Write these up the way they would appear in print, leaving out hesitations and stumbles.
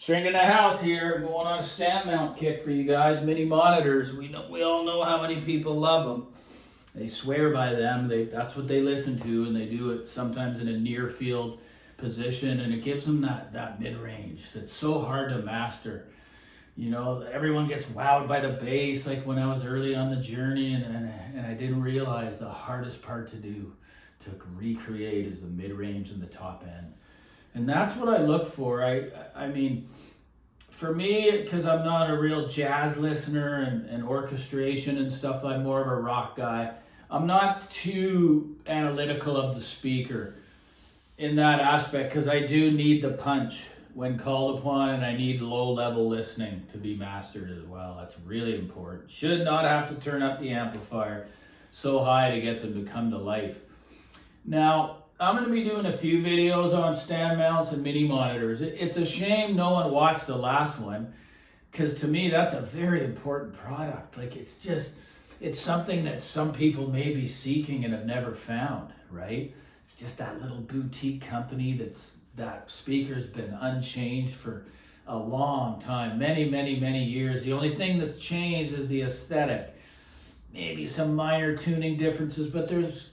Stringing the house here, going on a stand mount kick for you guys. Mini monitors. We all know how many people love them. They swear by them. That's what they listen to, and they do it sometimes in a near field position, and it gives them that mid range that's so hard to master. Everyone gets wowed by the bass, like when I was early on the journey, and I didn't realize the hardest part to recreate is the mid range and the top end. And that's what I look for. I mean, for me, because I'm not a real jazz listener and orchestration and stuff, I'm more of a rock guy. I'm not too analytical of the speaker in that aspect because I do need the punch when called upon, and I need low level listening to be mastered as well. That's really important. Should not have to turn up the amplifier so high to get them to come to life. Now, I'm going to be doing a few videos on stand mounts and mini monitors. It's a shame no one watched the last one, because to me that's a very important product. Like it's something that some people may be seeking and have never found, right? It's just that little boutique company that speaker's been unchanged for a long time, many years. The only thing that's changed is the aesthetic. Maybe some minor tuning differences, but there's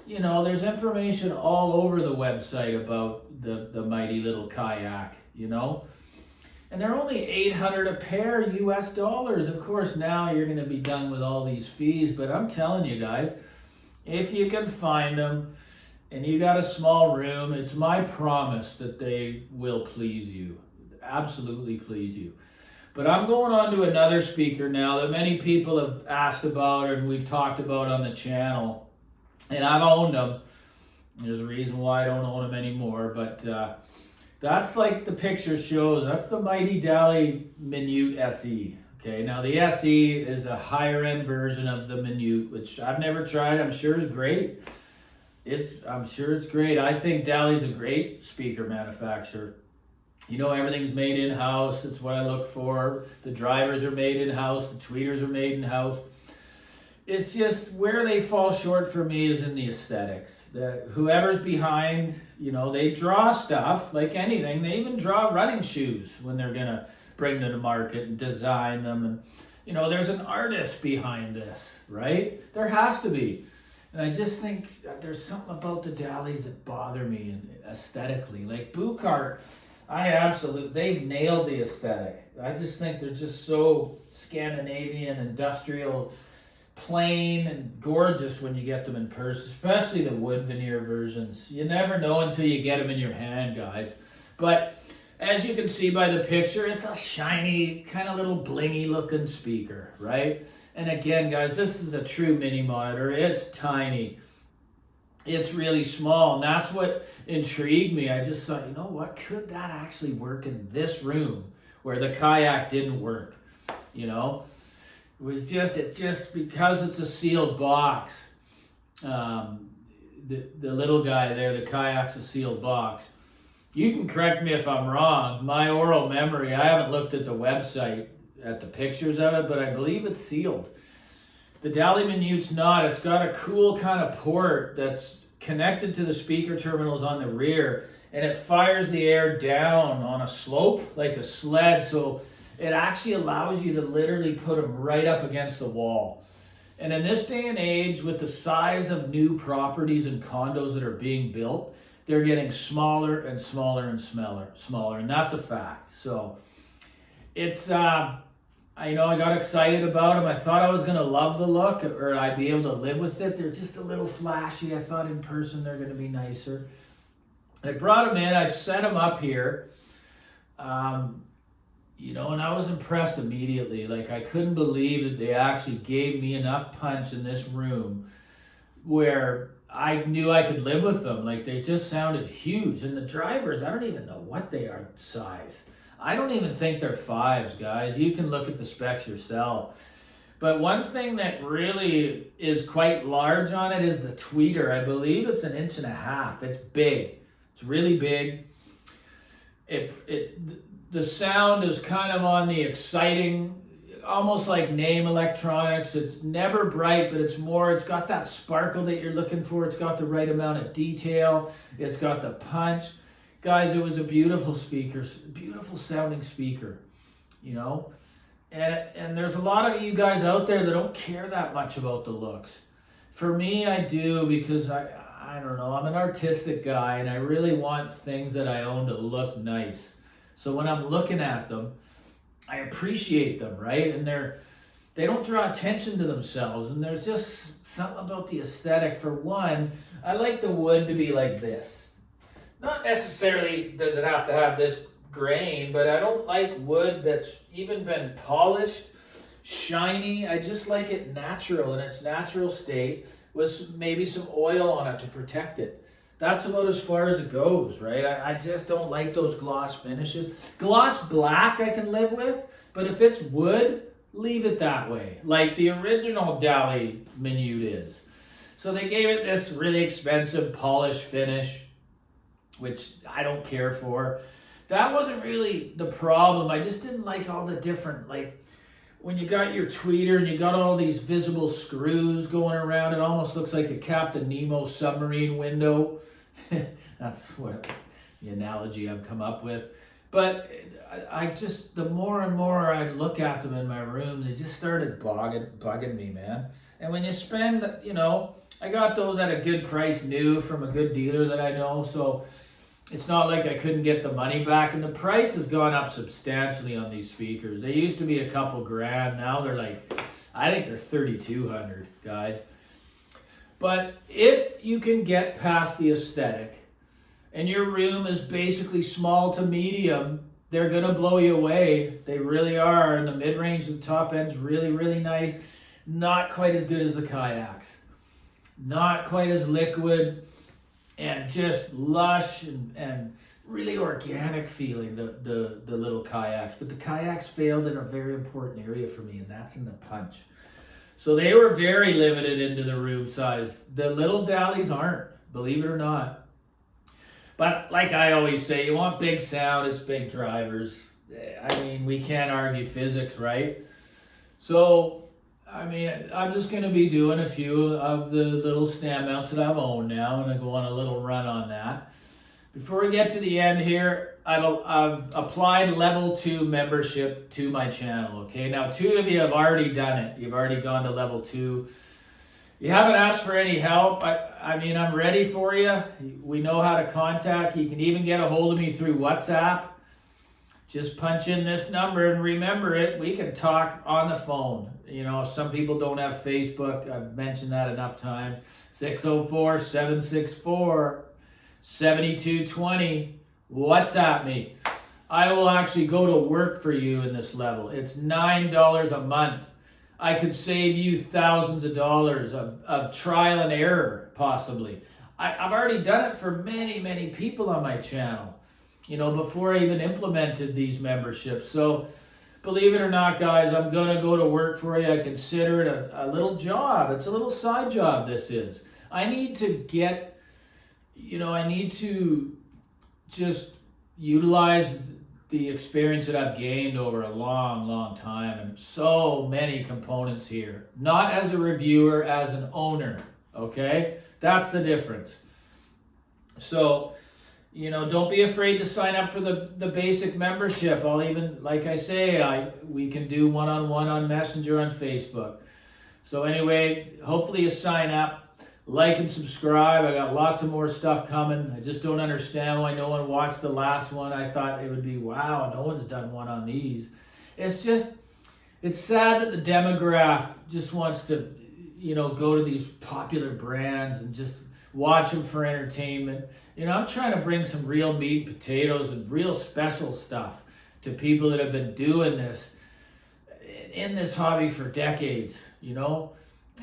information all over the website about the mighty little kayak, and they're only $800 a pair US dollars. Of course, now you're going to be done with all these fees, but I'm telling you guys, if you can find them and you got a small room, it's my promise that they will please you, absolutely please you. But I'm going on to another speaker now that many people have asked about and we've talked about on the channel. And I've owned them. There's a reason why I don't own them anymore, but that's like the picture shows. That's the mighty Dali Menuet SE. Okay, now the SE is a higher end version of the Menuet, which I've never tried. I'm sure is great. I'm sure it's great. I think Dali's a great speaker manufacturer. Everything's made in-house. That's what I look for. The drivers are made in-house. The tweeters are made in-house. It's just where they fall short for me is in the aesthetics. Whoever's behind, they draw stuff like anything. They even draw running shoes when they're going to bring them to market and design them. And, there's an artist behind this, right? There has to be. And I just think there's something about the Dalis that bother me aesthetically. Like Buchart, they've nailed the aesthetic. I just think they're just so Scandinavian, industrial, plain and gorgeous when you get them in person, especially the wood veneer versions. You never know until you get them in your hand, guys. But as you can see by the picture, it's a shiny, kind of little blingy looking speaker, right? And again, guys, this is a true mini monitor. It's tiny. It's really small, and that's what intrigued me. I just thought, what, could that actually work in this room where the kayak didn't work, It just because it's a sealed box. The little guy there, the kayak's a sealed box. You can correct me if I'm wrong. My oral memory, I haven't looked at the website at the pictures of it, but I believe it's sealed. The Dali Menuet's not. It's got a cool kind of port that's connected to the speaker terminals on the rear, and it fires the air down on a slope like a sled, so it actually allows you to literally put them right up against the wall. And in this day and age, with the size of new properties and condos that are being built, they're getting smaller and smaller and smaller, and that's a fact. So it's, I got excited about them. I thought I was going to love the look, or I'd be able to live with it. They're just a little flashy. I thought in person they're going to be nicer. I brought them in. I set them up here. And I was impressed immediately. Like, I couldn't believe that they actually gave me enough punch in this room where I knew I could live with them. Like, they just sounded huge. And the drivers, I don't even know what they are size. I don't even think they're 5s, guys. You can look at the specs yourself. But one thing that really is quite large on it is the tweeter. I believe it's 1.5 inches. It's big. It's really big. The sound is kind of on the exciting, almost like name electronics. It's never bright, but it's got that sparkle that you're looking for. It's got the right amount of detail. It's got the punch. guys, it was a beautiful speaker, beautiful sounding speaker, you know. And there's a lot of you guys out there that don't care that much about the looks. For me, I do, because I don't know, I'm an artistic guy and I really want things that I own to look nice. So when I'm looking at them, I appreciate them, right? And they don't draw attention to themselves, and there's just something about the aesthetic. For one, I like the wood to be like this. Not necessarily does it have to have this grain, but I don't like wood that's even been polished, shiny. I just like it natural, in its natural state, with maybe some oil on it to protect it. That's about as far as it goes, right? I just don't like those gloss finishes. Gloss black I can live with, but if it's wood, leave it that way, like the original Dali Menuet is. So they gave it this really expensive polished finish, which I don't care for. That wasn't really the problem. I just didn't like all the different, like, when you got your tweeter and you got all these visible screws going around, it almost looks like a Captain Nemo submarine window. That's what the analogy I've come up with. But I just, the more and more I'd look at them in my room, they just started bugging me, man. And when you spend, you know, I got those at a good price new from a good dealer that I know, so it's not like I couldn't get the money back. And the price has gone up substantially on these speakers. They used to be a couple grand. Now they're like, I think they're $3,200, guys. But if you can get past the aesthetic and your room is basically small to medium, they're going to blow you away. They really are. And the mid-range and top end's really, really nice. Not quite as good as the kayaks. Not quite as liquid and just lush and really organic feeling, the little kayaks. But the kayaks failed in a very important area for me, and that's in the punch. So they were very limited into the room size. The little Dalis aren't, believe it or not. But like I always say, you want big sound, it's big drivers. I mean, we can't argue physics, right? So, I mean, I'm just going to be doing a few of the little stand mounts that I've owned now, and I go on a little run on that. Before we get to the end here, I've applied level 2 membership to my channel, okay? Now, 2 of you have already done it. You've already gone to level 2. You haven't asked for any help. I mean, I'm ready for you. We know how to contact. You can even get a hold of me through WhatsApp. Just punch in this number and remember it. We can talk on the phone. You know, some people don't have Facebook. I've mentioned that enough time. 604-764-7220. WhatsApp me. I will actually go to work for you in this level. It's $9 a month. I could save you thousands of dollars of trial and error, possibly. I've already done it for many, many people on my channel, you know, before I even implemented these memberships. So believe it or not, guys, I'm going to go to work for you. I consider it a little job. It's a little side job, this is. I need to get, you know, I need to just utilize the experience that I've gained over a long, long time, and so many components here. Not as a reviewer, as an owner, okay? That's the difference. So, you know, don't be afraid to sign up for the basic membership. I'll even, like I say, we can do one-on-one on Messenger on Facebook. So anyway, hopefully you sign up. Like and subscribe. I got lots of more stuff coming. I just don't understand why no one watched the last one. I thought it would be, wow, no one's done one on these. It's just, it's sad that the demographic just wants to, you know, go to these popular brands and just watch them for entertainment. You know, I'm trying to bring some real meat and potatoes and real special stuff to people that have been doing this, in this hobby for decades, you know.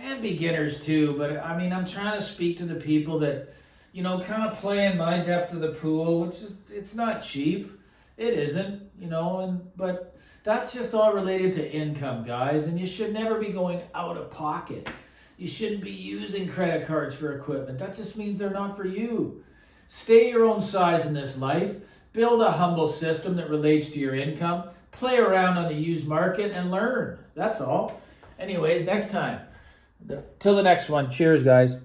And beginners too, but I mean, I'm trying to speak to the people that, you know, kind of play in my depth of the pool, which is, it's not cheap. It isn't, you know, but that's just all related to income, guys. And you should never be going out of pocket. You shouldn't be using credit cards for equipment. That just means they're not for you. Stay your own size in this life. Build a humble system that relates to your income. Play around on the used market and learn. That's all. Anyways, next time. Till the next one. Cheers, guys.